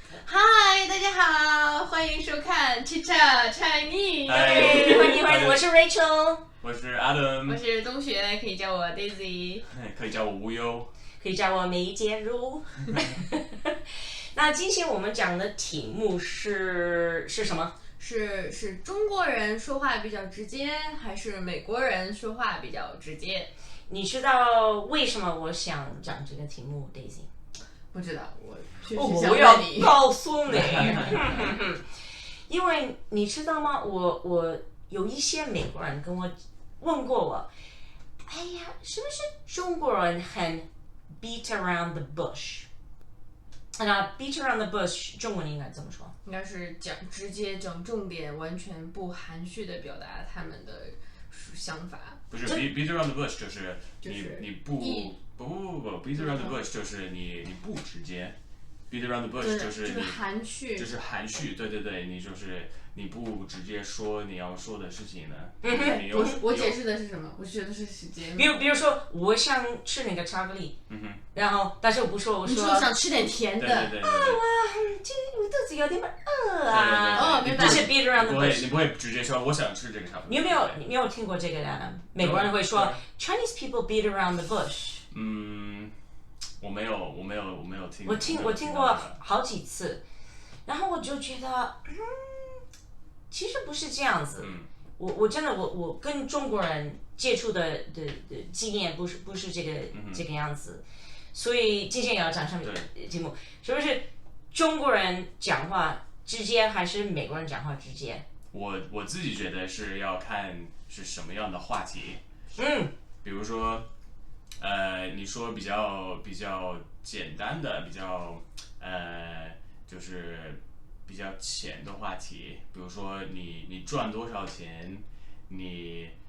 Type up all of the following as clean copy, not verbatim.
嗨，大家好，欢迎收看 Chicha Chinese。欢迎，我是 Rachel，我是 Adam，我是东学，可以叫我 Daisy。可以叫我无忧。可以叫我梅洁如。那今天我们讲的题目是什么？是中国人说话比较直接，还是美国人说话比较直接？你知道为什么我想讲这个题目 ，Daisy？不知道，我确实想我要问你。告诉你，因为你知道吗？我有一些美国人跟我问过我，哎呀，是不是中国人很 beat around the bush？ 那 beat around the bush 中文应该怎么说？应该是直接讲重点，完全不含蓄的表达他们的想法。不是 beat around the bush， 就是就是你不 beat around the bush 就是你不直接 beat around the bush 就是你含蓄，就是含蓄，对，你就是你不直接说你要说的事情呢。我解释的是什么？我觉得是时间。比如说，我想吃那个巧克力，然后但是我不说，我你说想吃点甜的，对，我肚子有点饿啊。明白。这是 beat around the 你 bush。不会直接说我想吃这个巧克力。你有没有听过这个的？美国人会说 Chinese people beat around the bush。我没有听。我听过好几次，然后我就觉得，其实不是这样子。我真的我跟中国人接触的经验不是这个样子，所以今天也要讲上面的题目，是不是中国人讲话直接还是美国人讲话直接？我自己觉得是要看是什么样的话题。比如说，你说比较简单的，就是比较浅的话题，比如说你赚多少钱，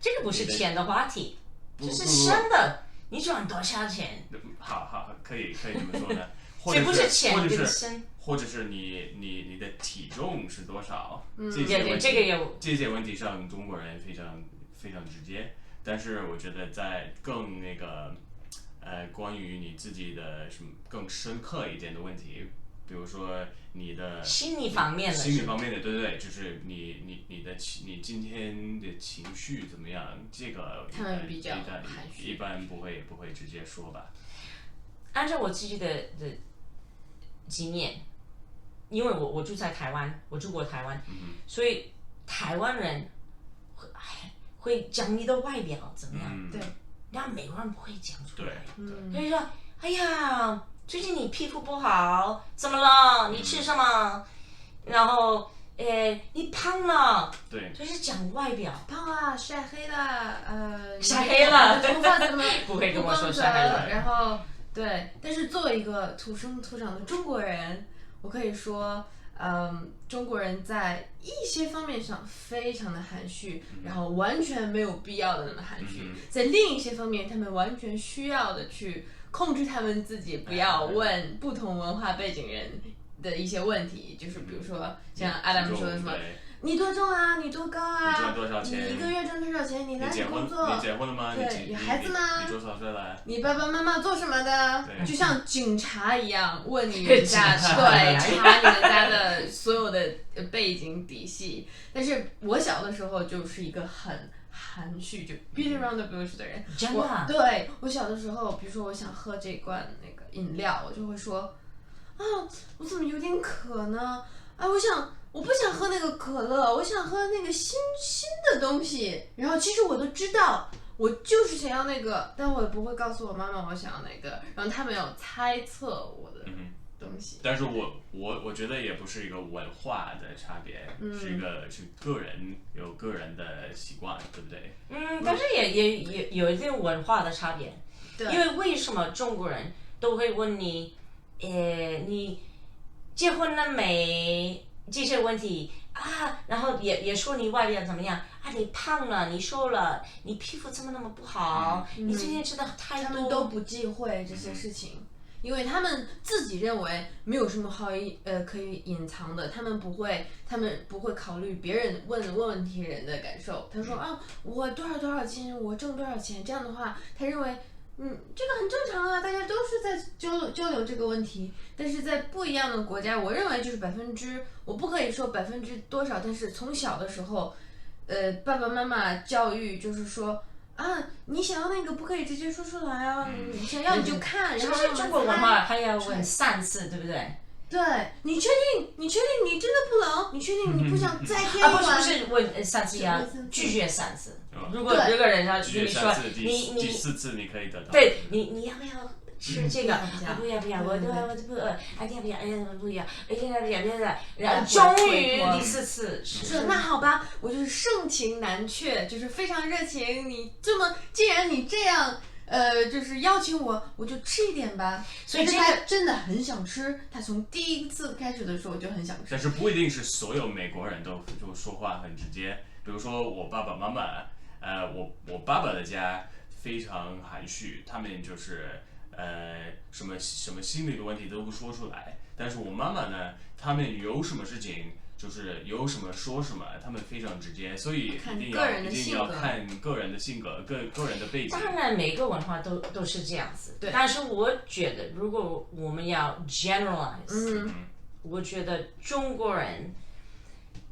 这个不是浅的话题，这是深的。你赚多少钱？好，可以这么说呢。这不是浅，这是深。或者是你的体重是多少？这些问题上中国人非常直接，但是我觉得在更那个关于你自己的什么更深刻一点的问题，比如说你的心理方面的，对，就是你今天的情绪怎么样？这个他们比较含蓄，一般不会直接说吧。按照我自己的经验，因为我住在台湾，我住过台湾，所以台湾人会讲你的外表怎么样？对，然后美国人不会讲出来，对，就说哎呀，最近你皮肤不好，怎么了？你吃什么？然后你胖了，对，就是讲外表，胖了，晒黑了，晒黑了，头发怎么不会跟我说晒黑了，然后对，但是作为一个土生土长的中国人，我可以说，中国人在一些方面上非常的含蓄，然后完全没有必要的那么含蓄，在另一些方面，他们完全需要的去控制他们自己，不要问不同文化背景人的一些问题，就是比如说像 Adam 说的什么。你多重啊？你多高啊？你赚多少钱？你一个月赚多少钱？你哪里工作？你结婚了吗？对，有孩子吗？你多少岁了？你爸爸妈妈做什么的？就像警察一样问你对，查你们家的所有的背景底细。但是我小的时候就是一个很含蓄，就 beat around the bush 的人。真的？对，我小的时候，比如说我想喝这罐那个饮料，我就会说啊，我怎么有点渴呢？哎，我不想喝那个可乐，我想喝那个新的东西。然后其实我都知道，我就是想要那个，但我也不会告诉我妈妈我想要哪个。然后他们有猜测我的东西。但是我觉得也不是一个文化的差别，是个人有个人的习惯，对不对？但是也有一定文化的差别。对。因为为什么中国人都会问你，你结婚了没？这些问题啊，然后也说你外表怎么样啊？你胖了，你瘦了，你皮肤怎么那么不好？你今天吃的太多，他们都不忌讳这些事情，因为他们自己认为没有什么可以隐藏的，他们不会考虑别人问问题人的感受。他说啊，我多少钱，我挣多少钱，这样的话，他认为这个很正常啊，大家都是在交流这个问题，但是在不一样的国家，我认为就是我不可以说百分之多少，但是从小的时候，爸爸妈妈教育就是说啊，你想要那个不可以直接说出来啊，你想要你就看，然后是不是中国文化还要问3次，对不对？对，你确定你真的不能？你确定你不想再添一碗？不是问3次呀，拒绝3次。如果人家跟你说你第4次你可以得到。对，你要不要吃这个？不要，我不饿，哎呀不要，不要，然后终于第4次是那好吧，我就是盛情难却，就是非常热情。既然你这样。就是邀请我就吃一点吧。所以他真的很想吃，他从第一次开始的时候就很想吃。但是不一定是所有美国人都就说话很直接。比如说我爸爸妈妈，我爸爸的家非常含蓄，他们就是什么心理的问题都不说出来。但是我妈妈呢，他们有什么事情。就是有什么说什么，他们非常直接，所以一定要看个人的性格、个人的背景。当然，每个文化都是这样子。对。但是我觉得，如果我们要 generalize，我觉得中国人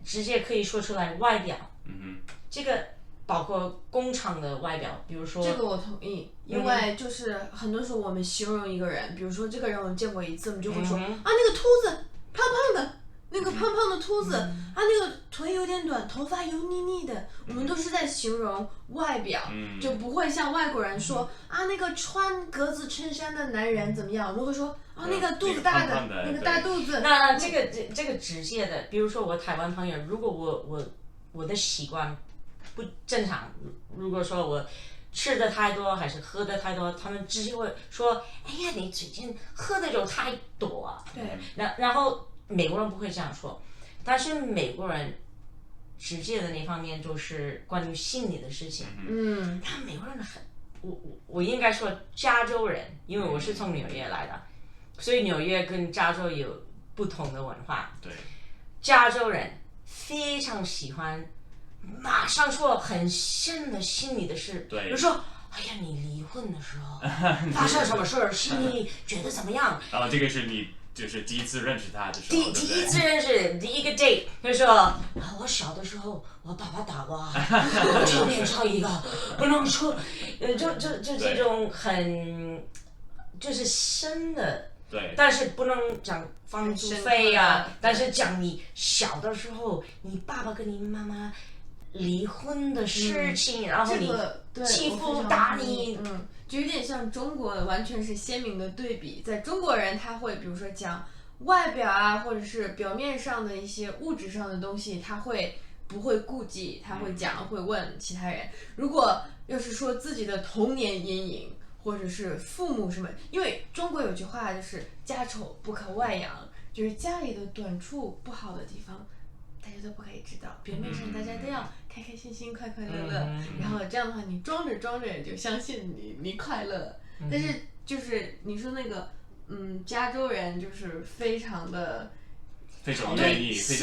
直接可以说出来外表。这个包括工厂的外表，比如说。这个我同意，因为就是很多时候我们形容一个人，比如说这个人我们见过一次，我们就会说啊，那个秃子胖胖的。那个胖胖的秃子啊，那个腿有点短，头发油腻腻的，我们都是在形容外表，就不会像外国人说啊，那个穿格子衬衫的男人怎么样？我们会说啊，那个肚子大的，那个大肚子。那这个直接的，比如说我台湾朋友，如果我的习惯不正常，如果说我吃的太多还是喝的太多，他们直接会说，哎呀，你最近喝的酒太多。对，然后。美国人不会这样说，但是美国人直接的那方面就是关于心理的事情。他美国人我应该说加州人，因为我是从纽约来的，所以纽约跟加州有不同的文化。对，加州人非常喜欢马上说很深的心理的事，比如说。哎呀，你离婚的时候发生什么事儿，心里觉得怎么样？然后这个是你。就是第一次认识他的时候，第一次认识第一个 date， 就说我小的时候我爸爸打我，我就变成一个不能说，就这种很就是深的，对，但是不能讲房租费啊，但是讲你小的时候，你爸爸跟你妈妈离婚的事情，然后你欺负打你。就有点像中国完全是鲜明的对比，在中国人他会比如说讲外表啊，或者是表面上的一些物质上的东西，他不会顾忌，他会讲会问其他人。如果要是说自己的童年阴影或者是父母什么，因为中国有句话就是家丑不可外扬，就是家里的短处不好的地方大家都不可以知道，表面上大家都要开开心心、快快乐乐，然后这样的话，你装着就相信你快乐。但是就是你说那个，加州人就是非常愿意说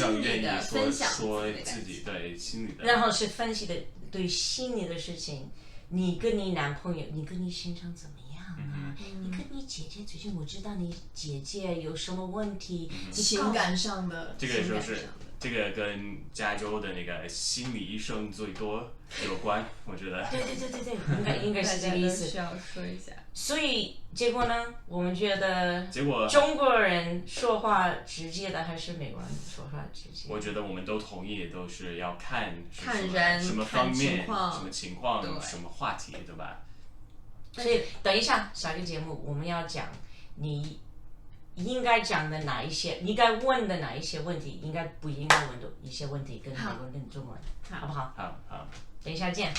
自己对心里的，然后是分析的对心里的事情。你跟你男朋友，你跟你先生怎么样啊？你跟你姐姐最近，我知道你姐姐有什么问题，情感上的，这个就是这个跟加州的那个心理医生最多有关，我觉得。对，应该是这个意思。需要说一下。所以结果呢？我们觉得，结果中国人说话直接的还是美国人说话直接？我觉得我们都同意，都是要看人什么方面、什么情况、什么话题，对吧？所以等一下，下个节目我们要讲你应该讲的哪一些，应该问的哪一些问题，应该不应该问的一些问题，跟美国人跟中国人，好不好？好，等一下见。